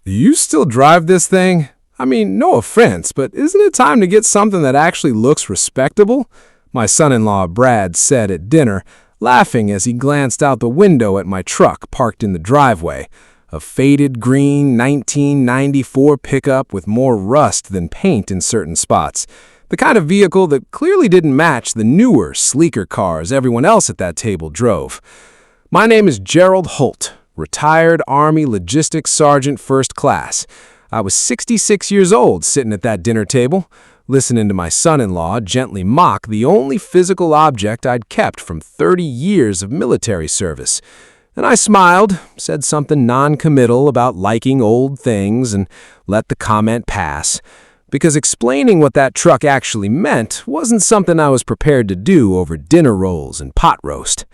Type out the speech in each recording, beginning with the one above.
You still drive this thing? I mean, no offense, but isn't it time to get something that actually looks respectable? My son-in-law Brad said at dinner, laughing as he glanced out the window at my truck parked in the driveway. A faded green 1994 pickup with more rust than paint in certain spots. The kind of vehicle that clearly didn't match the newer, sleeker cars everyone else at that table drove. My name is Gerald Holt, retired Army Logistics Sergeant First Class. I was 66 years old sitting at that dinner table, listening to my son-in-law gently mock the only physical object I'd kept from 30 years of military service. And I smiled, said something non-committal about liking old things, and let the comment pass, because explaining what that truck actually meant wasn't something I was prepared to do over dinner rolls and pot roast.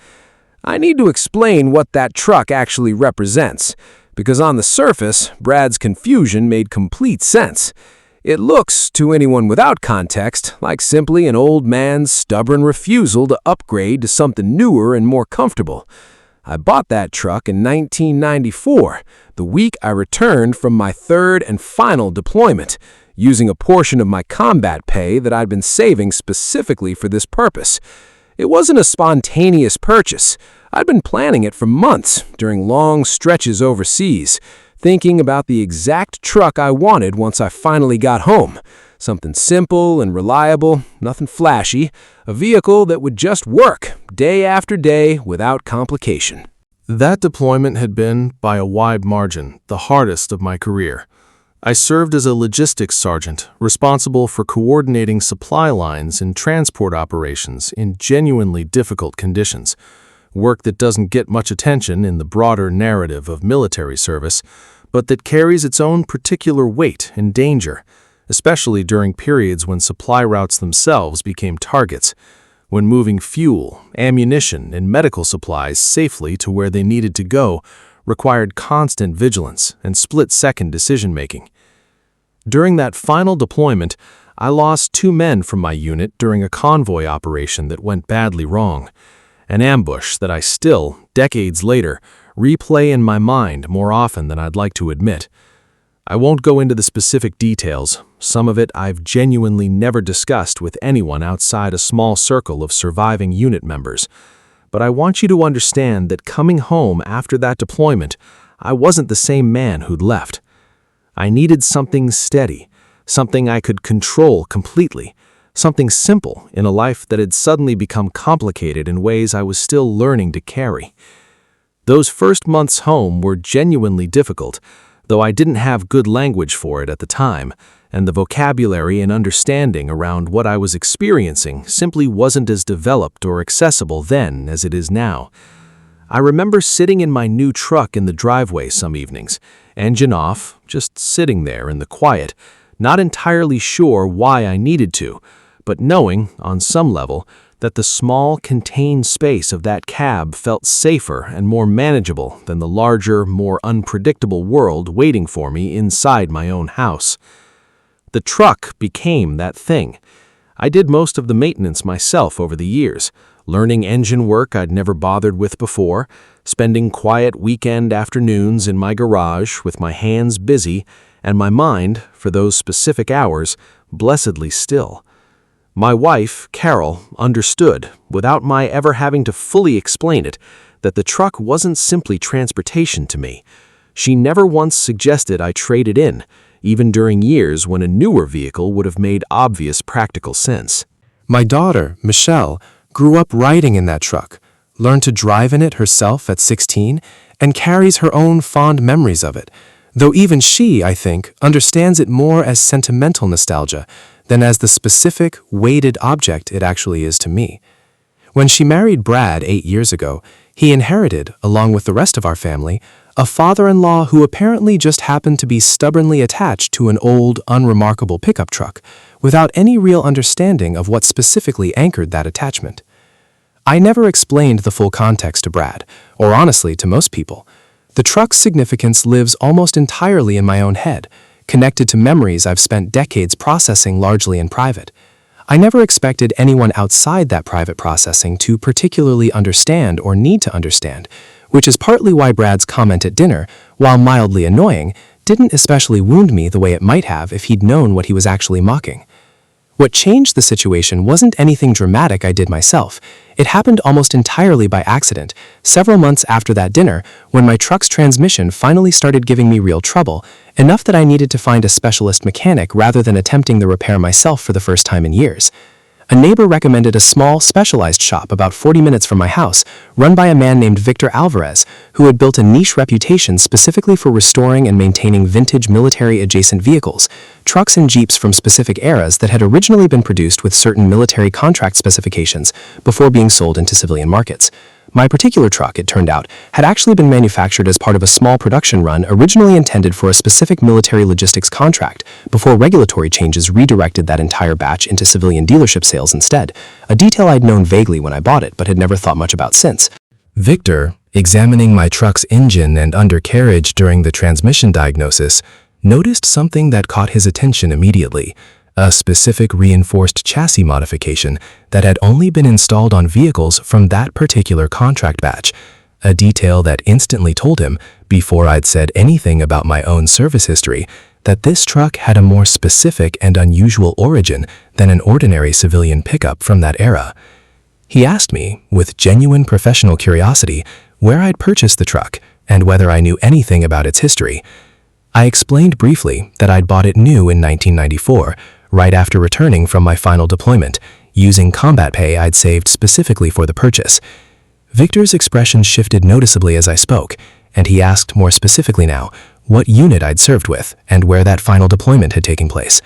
I need to explain what that truck actually represents, because on the surface, Brad's confusion made complete sense. It looks, to anyone without context, like simply an old man's stubborn refusal to upgrade to something newer and more comfortable. I bought that truck in 1994, the week I returned from my third and final deployment, using a portion of my combat pay that I'd been saving specifically for this purpose. It wasn't a spontaneous purchase. I'd been planning it for months during long stretches overseas, thinking about the exact truck I wanted once I finally got home. Something simple and reliable, nothing flashy, a vehicle that would just work day after day without complication. That deployment had been, by a wide margin, the hardest of my career. I served as a logistics sergeant, responsible for coordinating supply lines and transport operations in genuinely difficult conditions, work that doesn't get much attention in the broader narrative of military service, but that carries its own particular weight and danger, especially during periods when supply routes themselves became targets, when moving fuel, ammunition, and medical supplies safely to where they needed to go required constant vigilance and split-second decision-making. During that final deployment, I lost 2 men from my unit during a convoy operation that went badly wrong, an ambush that I still, decades later, replay in my mind more often than I'd like to admit. I won't go into the specific details. Some of it I've genuinely never discussed with anyone outside a small circle of surviving unit members. But I want you to understand that coming home after that deployment, I wasn't the same man who'd left. I needed something steady, something I could control completely, something simple in a life that had suddenly become complicated in ways I was still learning to carry. Those first months home were genuinely difficult, though I didn't have good language for it at the time, and the vocabulary and understanding around what I was experiencing simply wasn't as developed or accessible then as it is now. I remember sitting in my new truck in the driveway some evenings, engine off, just sitting there in the quiet, not entirely sure why I needed to, but knowing, on some level, that the small, contained space of that cab felt safer and more manageable than the larger, more unpredictable world waiting for me inside my own house. The truck became that thing. I did most of the maintenance myself over the years, learning engine work I'd never bothered with before, spending quiet weekend afternoons in my garage with my hands busy and my mind, for those specific hours, blessedly still. My wife, Carol, understood, without my ever having to fully explain it, that the truck wasn't simply transportation to me. She never once suggested I trade it in, even during years when a newer vehicle would have made obvious practical sense. My daughter, Michelle, grew up riding in that truck, learned to drive in it herself at 16, and carries her own fond memories of it, though even she, I think, understands it more as sentimental nostalgia than as the specific, weighted object it actually is to me. When she married Brad 8 years ago, he inherited, along with the rest of our family, a father-in-law who apparently just happened to be stubbornly attached to an old, unremarkable pickup truck, without any real understanding of what specifically anchored that attachment. I never explained the full context to Brad, or honestly to most people. The truck's significance lives almost entirely in my own head, connected to memories I've spent decades processing largely in private. I never expected anyone outside that private processing to particularly understand or need to understand, which is partly why Brad's comment at dinner, while mildly annoying, didn't especially wound me the way it might have if he'd known what he was actually mocking. What changed the situation wasn't anything dramatic I did myself. It happened almost entirely by accident, several months after that dinner, when my truck's transmission finally started giving me real trouble, enough that I needed to find a specialist mechanic rather than attempting the repair myself for the first time in years. A neighbor recommended a small, specialized shop about 40 minutes from my house, run by a man named Victor Alvarez, who had built a niche reputation specifically for restoring and maintaining vintage military-adjacent vehicles, trucks and jeeps from specific eras that had originally been produced with certain military contract specifications before being sold into civilian markets. My particular truck, it turned out, had actually been manufactured as part of a small production run originally intended for a specific military logistics contract before regulatory changes redirected that entire batch into civilian dealership sales instead, a detail I'd known vaguely when I bought it but had never thought much about since. Victor, examining my truck's engine and undercarriage during the transmission diagnosis, noticed something that caught his attention immediately. A specific reinforced chassis modification that had only been installed on vehicles from that particular contract batch, a detail that instantly told him, before I'd said anything about my own service history, that this truck had a more specific and unusual origin than an ordinary civilian pickup from that era. He asked me, with genuine professional curiosity, where I'd purchased the truck and whether I knew anything about its history. I explained briefly that I'd bought it new in 1994, right after returning from my final deployment, using combat pay I'd saved specifically for the purchase. Victor's expression shifted noticeably as I spoke, and he asked more specifically now what unit I'd served with and where that final deployment had taken place.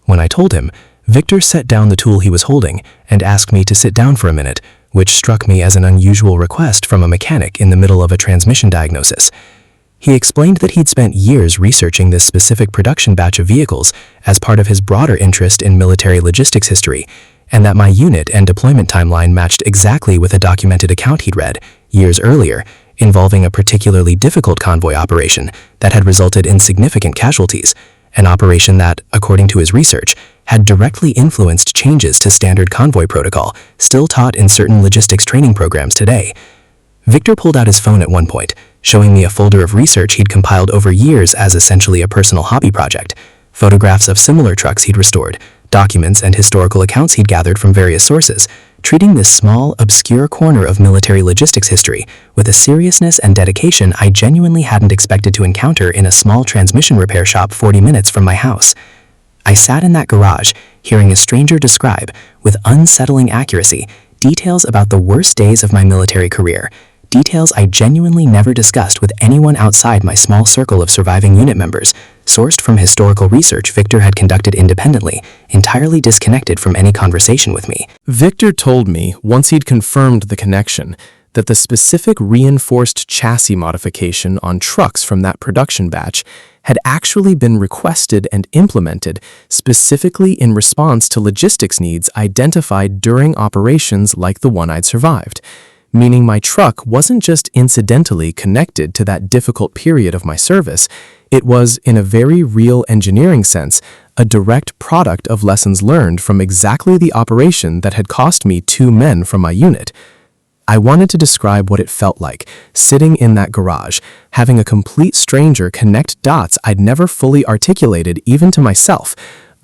When I told him, Victor set down the tool he was holding and asked me to sit down for a minute, which struck me as an unusual request from a mechanic in the middle of a transmission diagnosis. He explained that he'd spent years researching this specific production batch of vehicles as part of his broader interest in military logistics history, and that my unit and deployment timeline matched exactly with a documented account he'd read, years earlier, involving a particularly difficult convoy operation that had resulted in significant casualties, an operation that, according to his research, had directly influenced changes to standard convoy protocol still taught in certain logistics training programs today. Victor pulled out his phone at one point, showing me a folder of research he'd compiled over years as essentially a personal hobby project, photographs of similar trucks he'd restored, documents and historical accounts he'd gathered from various sources, treating this small, obscure corner of military logistics history with a seriousness and dedication I genuinely hadn't expected to encounter in a small transmission repair shop 40 minutes from my house. I sat in that garage, hearing a stranger describe, with unsettling accuracy, details about the worst days of my military career, details I genuinely never discussed with anyone outside my small circle of surviving unit members, sourced from historical research Victor had conducted independently, entirely disconnected from any conversation with me. Victor told me, once he'd confirmed the connection, that the specific reinforced chassis modification on trucks from that production batch had actually been requested and implemented specifically in response to logistics needs identified during operations like the one I'd survived. Meaning my truck wasn't just incidentally connected to that difficult period of my service, it was, in a very real engineering sense, a direct product of lessons learned from exactly the operation that had cost me 2 men from my unit. I wanted to describe what it felt like, sitting in that garage, having a complete stranger connect dots I'd never fully articulated even to myself,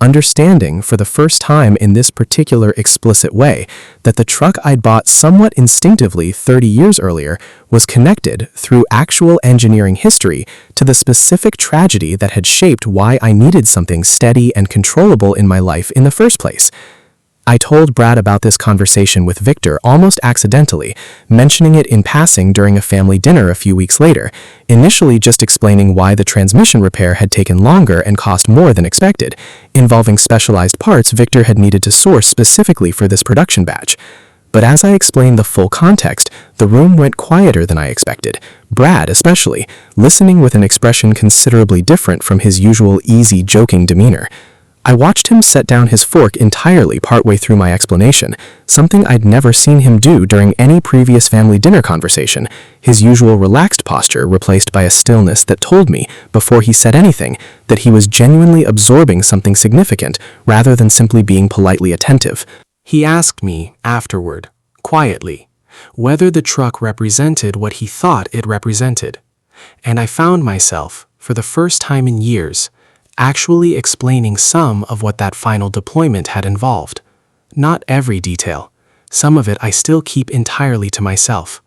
understanding for the first time in this particular explicit way that the truck I'd bought somewhat instinctively 30 years earlier was connected through actual engineering history to the specific tragedy that had shaped why I needed something steady and controllable in my life in the first place. I told Brad about this conversation with Victor almost accidentally, mentioning it in passing during a family dinner a few weeks later, initially just explaining why the transmission repair had taken longer and cost more than expected, involving specialized parts Victor had needed to source specifically for this production batch. But as I explained the full context, the room went quieter than I expected, Brad especially, listening with an expression considerably different from his usual easy, joking demeanor. I watched him set down his fork entirely partway through my explanation, something I'd never seen him do during any previous family dinner conversation, his usual relaxed posture replaced by a stillness that told me, before he said anything, that he was genuinely absorbing something significant rather than simply being politely attentive. He asked me, afterward, quietly, whether the truck represented what he thought it represented. And I found myself, for the first time in years, actually explaining some of what that final deployment had involved. Not every detail. Some of it I still keep entirely to myself,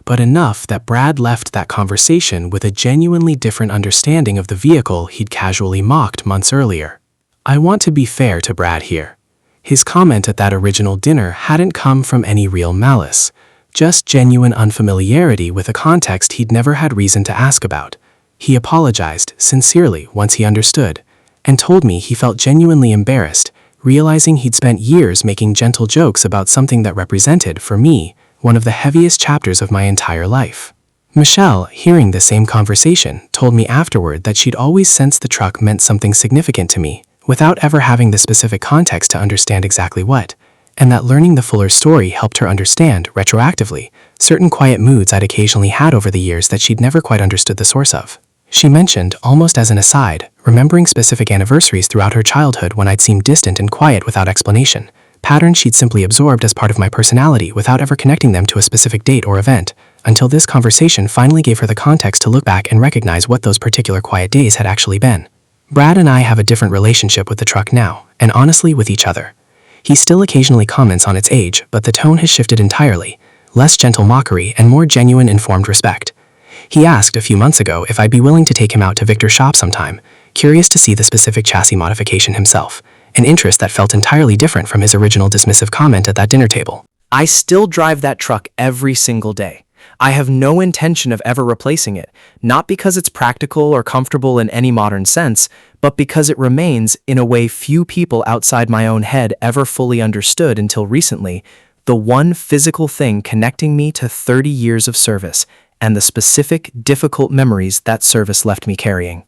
but enough that Brad left that conversation with a genuinely different understanding of the vehicle he'd casually mocked months earlier. I want to be fair to Brad here. His comment at that original dinner hadn't come from any real malice, just genuine unfamiliarity with a context he'd never had reason to ask about. He apologized sincerely once he understood, and told me he felt genuinely embarrassed, realizing he'd spent years making gentle jokes about something that represented, for me, one of the heaviest chapters of my entire life. Michelle, hearing the same conversation, told me afterward that she'd always sensed the truck meant something significant to me, without ever having the specific context to understand exactly what, and that learning the fuller story helped her understand, retroactively, certain quiet moods I'd occasionally had over the years that she'd never quite understood the source of. She mentioned, almost as an aside, remembering specific anniversaries throughout her childhood when I'd seemed distant and quiet without explanation, patterns she'd simply absorbed as part of my personality without ever connecting them to a specific date or event, until this conversation finally gave her the context to look back and recognize what those particular quiet days had actually been. Brad and I have a different relationship with the truck now, and honestly with each other. He still occasionally comments on its age, but the tone has shifted entirely, less gentle mockery and more genuine informed respect. He asked a few months ago if I'd be willing to take him out to Victor's shop sometime, curious to see the specific chassis modification himself, an interest that felt entirely different from his original dismissive comment at that dinner table. I still drive that truck every single day. I have no intention of ever replacing it, not because it's practical or comfortable in any modern sense, but because it remains, in a way few people outside my own head ever fully understood until recently, the one physical thing connecting me to 30 years of service and the specific, difficult memories that service left me carrying.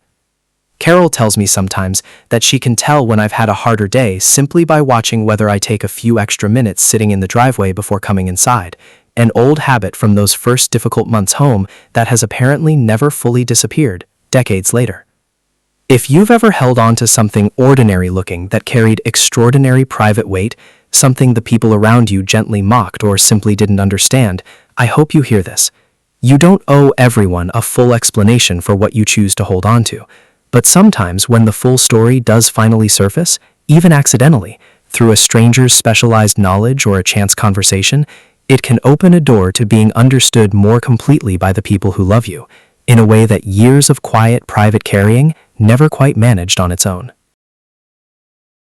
Carol tells me sometimes that she can tell when I've had a harder day simply by watching whether I take a few extra minutes sitting in the driveway before coming inside, an old habit from those first difficult months home that has apparently never fully disappeared, decades later. If you've ever held on to something ordinary looking that carried extraordinary private weight, something the people around you gently mocked or simply didn't understand, I hope you hear this. You don't owe everyone a full explanation for what you choose to hold on to, but sometimes when the full story does finally surface, even accidentally, through a stranger's specialized knowledge or a chance conversation, it can open a door to being understood more completely by the people who love you, in a way that years of quiet, private carrying never quite managed on its own.